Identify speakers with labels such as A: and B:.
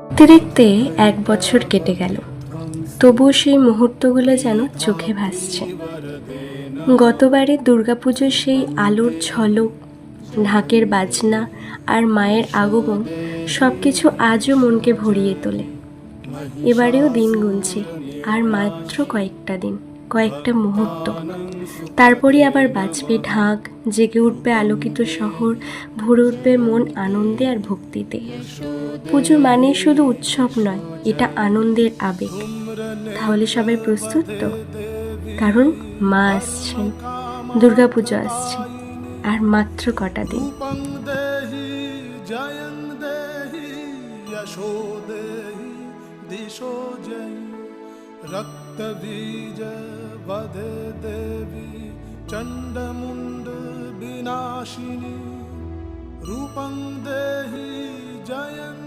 A: দেখতে দেখতে 1 বছর কেটে গেল, তবুও সেই মুহূর্তগুলো যেন চোখে ভাসছে। গতবারে দুর্গাপুজোর সেই আলোর ঝলক, ঢাকের বাজনা আর মায়ের আগমন সব কিছু আজও মনকে ভরিয়ে তোলে। এবারেও দিন গুনছি, আর মাত্র কয়েকটা দিন, কয়েকটা মুহূর্ত, তারপরই আবার বাজবে ঢাক, জেগে উঠবে আলোকিত শহর, ভরে উঠবে মন আনন্দে আর ভক্তিতে। পুজো মানে শুধু উৎসব নয়, এটা আনন্দের আবেগ। তাহলে সবাই প্রস্তুত তো? কারণ মা আসছেন, দুর্গাপুজো আসছে, আর মাত্র কটা দিন।
B: रक्तबीज वधे देवी चण्डमुण्ड विनाशिनी रूपं देहि जयं